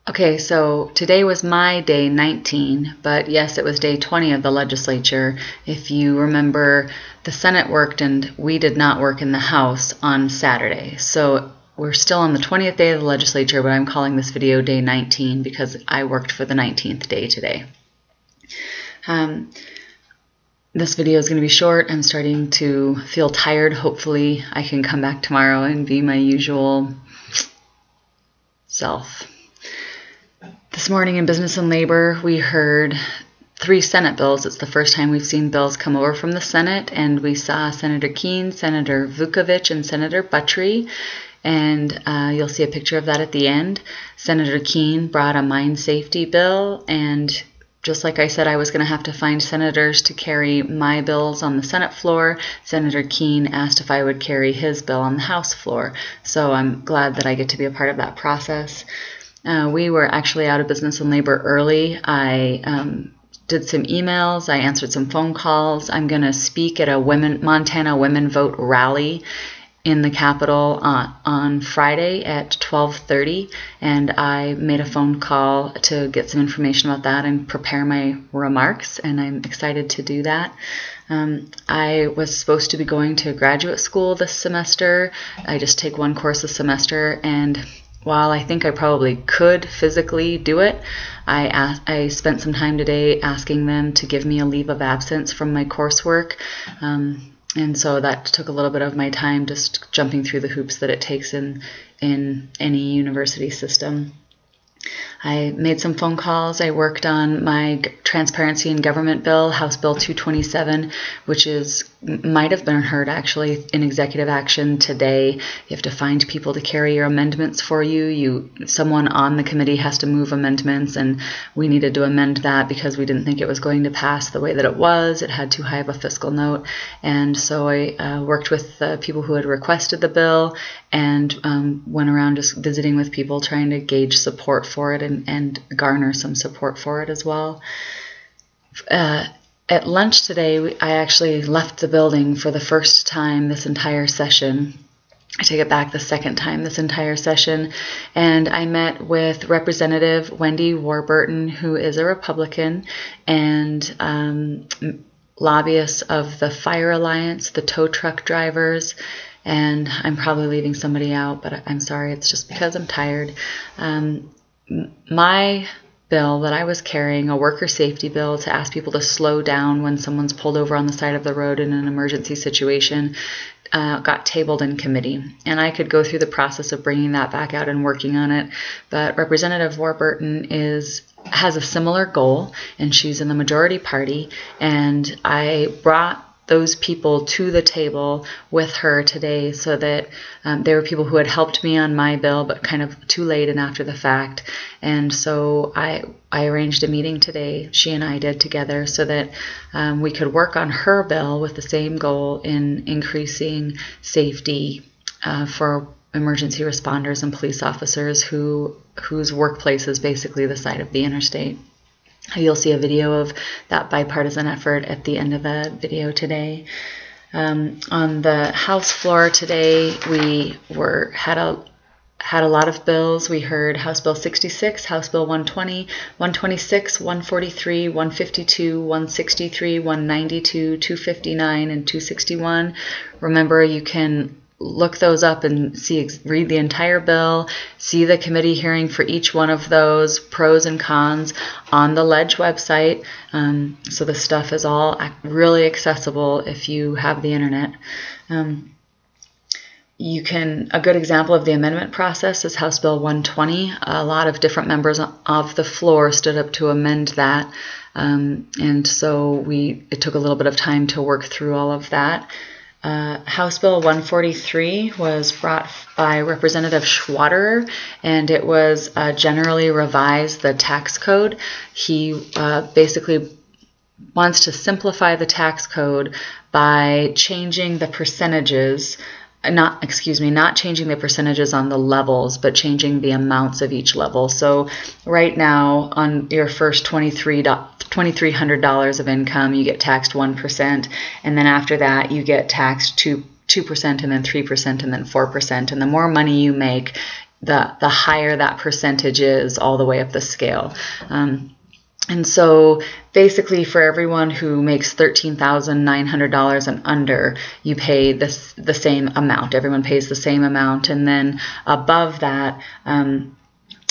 Okay, so today was my day 19, but yes, it was day 20 of the legislature. If you remember, the Senate worked and we did not work in the House on Saturday. So we're still on the 20th day of the legislature, but I'm calling this video day 19 because I worked for the 19th day today. This video is going to be short. I'm starting to feel tired. Hopefully I can come back tomorrow and be my usual self. This morning in Business and Labor, we heard 3 Senate bills. It's the first time we've seen bills come over from the Senate, and we saw Senator Keene, Senator Vukovich, and Senator Buttrey, and you'll see a picture of that at the end. Senator Keene brought a mine safety bill, and just like I said, I was going to have to find senators to carry my bills on the Senate floor. Senator Keene asked if I would carry his bill on the House floor, so I'm glad that I get to be a part of that process. We were actually out of Business and Labor early. I did some emails. I answered some phone calls. I'm going to speak at a Montana Women Vote rally in the Capitol on Friday at 12:30, and I made a phone call to get some information about that and prepare my remarks, and I'm excited to do that. I was supposed to be going to graduate school this semester. I just take one course a semester, and while I think I probably could physically do it, I spent some time today asking them to give me a leave of absence from my coursework, and so that took a little bit of my time just jumping through the hoops that it takes in any university system. I made some phone calls. I worked on my Transparency in Government bill, House Bill 227, which might have been heard actually in executive action today. You have to find people to carry your amendments for you. Someone on the committee has to move amendments, and we needed to amend that because we didn't think it was going to pass the way that it was. It had too high of a fiscal note, and so I worked with the people who had requested the bill and went around just visiting with people, trying to gauge support for it and garner some support for it as well. At lunch today, I actually left the building for the first time this entire session. I take it back, the second time this entire session, and I met with Representative Wendy Warburton, who is a Republican, and lobbyists of the Fire Alliance, the tow truck drivers, and I'm probably leaving somebody out, but I'm sorry, it's just because I'm tired. My bill that I was carrying, a worker safety bill to ask people to slow down when someone's pulled over on the side of the road in an emergency situation, got tabled in committee. And I could go through the process of bringing that back out and working on it, but Representative Warburton has a similar goal, and she's in the majority party, and I brought those people to the table with her today so that there were people who had helped me on my bill but kind of too late and after the fact. And so I arranged a meeting today, she and I did together, so that we could work on her bill with the same goal in increasing safety for emergency responders and police officers whose workplace is basically the side of the interstate. You'll see a video of that bipartisan effort at the end of the video today. On the House floor today, we had a lot of bills. We heard House Bill 66, House Bill 120, 126, 143, 152, 163, 192, 259, and 261. Remember, you can look those up and read the entire bill, see the committee hearing for each one of those, pros and cons, on the Ledge website. So the stuff is all really accessible if you have the internet. A good example of the amendment process is House Bill 120. A lot of different members of the floor stood up to amend that, and so it took a little bit of time to work through all of that. House Bill 143 was brought by Representative Schwaderer, and it was generally revised the tax code. He basically wants to simplify the tax code by changing the percentages, not changing the percentages on the levels, but changing the amounts of each level. So right now, on your first $2,300 of income, you get taxed 1%, and then after that, you get taxed 2% and then 3% and then 4%. And the more money you make, the higher that percentage is all the way up the scale. And so basically for everyone who makes $13,900 and under, you pay the same amount. Everyone pays the same amount. And then above that,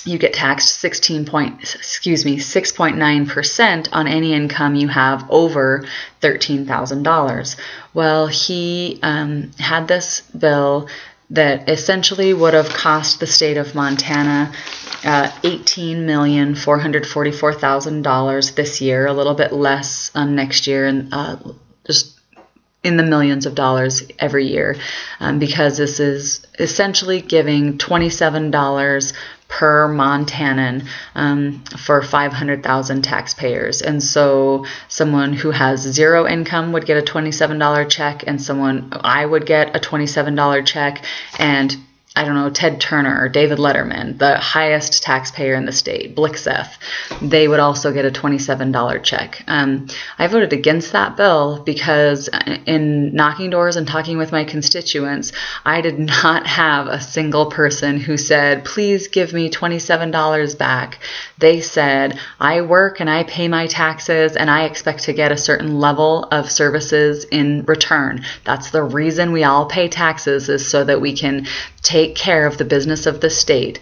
you get taxed 6.9% on any income you have over $13,000. Well, he had this bill that essentially would have cost the state of Montana $18,444,000 this year, a little bit less next year, and just in the millions of dollars every year, because this is essentially giving $27 per Montanan for 500,000 taxpayers. And so someone who has zero income would get a $27 check, and I would get a $27 check, and I don't know, Ted Turner or David Letterman, the highest taxpayer in the state, Blixeth, they would also get a $27 check. I voted against that bill because in knocking doors and talking with my constituents, I did not have a single person who said, please give me $27 back. They said, I work and I pay my taxes and I expect to get a certain level of services in return. That's the reason we all pay taxes, is so that we can take care of the business of the state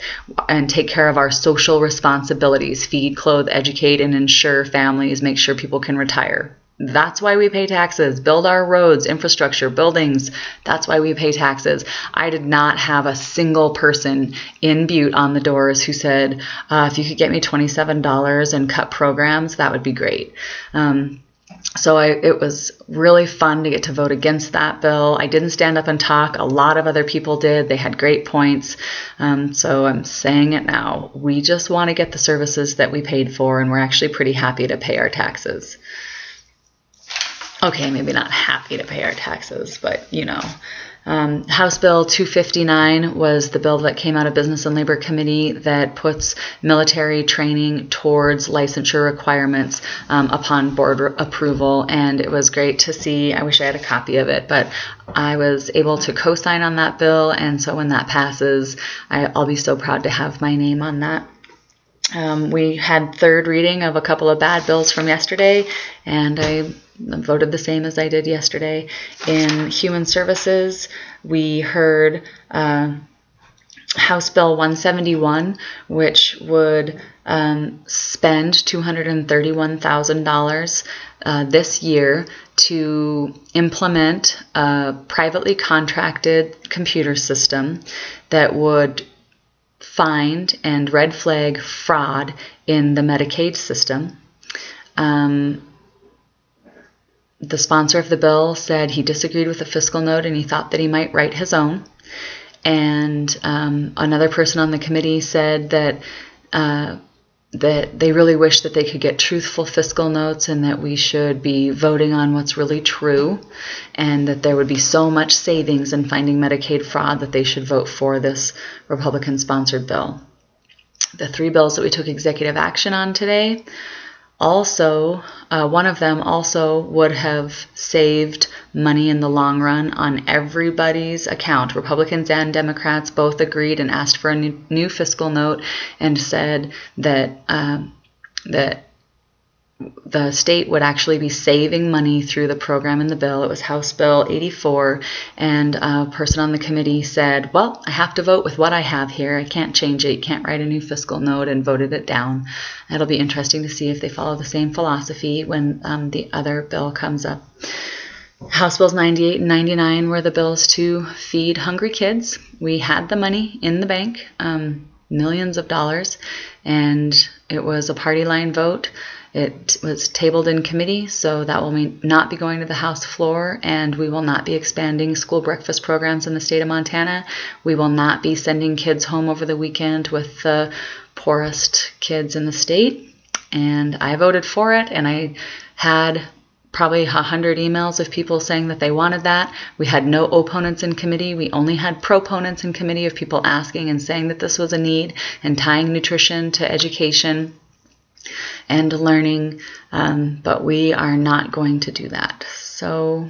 and take care of our social responsibilities, feed, clothe, educate, and ensure families, make sure people can retire. That's why we pay taxes, build our roads, infrastructure, buildings. That's why we pay taxes. I did not have a single person in Butte on the doors who said, if you could get me $27 and cut programs, that would be great. So it was really fun to get to vote against that bill. I didn't stand up and talk. A lot of other people did. They had great points. So I'm saying it now. We just want to get the services that we paid for, and we're actually pretty happy to pay our taxes. Okay, maybe not happy to pay our taxes, but you know. House Bill 259 was the bill that came out of Business and Labor Committee that puts military training towards licensure requirements upon board approval, and it was great to see. I wish I had a copy of it, but I was able to co-sign on that bill, and so when that passes, I'll be so proud to have my name on that. We had third reading of a couple of bad bills from yesterday, and I voted the same as I did yesterday. In Human Services, we heard House Bill 171, which would spend $231,000 this year to implement a privately contracted computer system that would find and red flag fraud in the Medicaid system. The sponsor of the bill said he disagreed with the fiscal note and he thought that he might write his own. And another person on the committee said that they really wish that they could get truthful fiscal notes, and that we should be voting on what's really true, and that there would be so much savings in finding Medicaid fraud that they should vote for this Republican-sponsored bill. The three bills that we took executive action on today, also, one of them also would have saved money in the long run on everybody's account. Republicans and Democrats both agreed and asked for a new fiscal note and said that that the state would actually be saving money through the program in the bill. It was House Bill 84, and a person on the committee said, well, I have to vote with what I have here. I can't change it. You can't write a new fiscal note, and voted it down. It'll be interesting to see if they follow the same philosophy when the other bill comes up. House Bills 98 and 99 were the bills to feed hungry kids. We had the money in the bank, millions of dollars, and it was a party line vote. It was tabled in committee, so that will not be going to the House floor, and we will not be expanding school breakfast programs in the state of Montana. We will not be sending kids home over the weekend with the poorest kids in the state, and I voted for it, and I had probably 100 emails of people saying that they wanted that. We had no opponents in committee. We only had proponents in committee of people asking and saying that this was a need and tying nutrition to education and learning, but we are not going to do that. So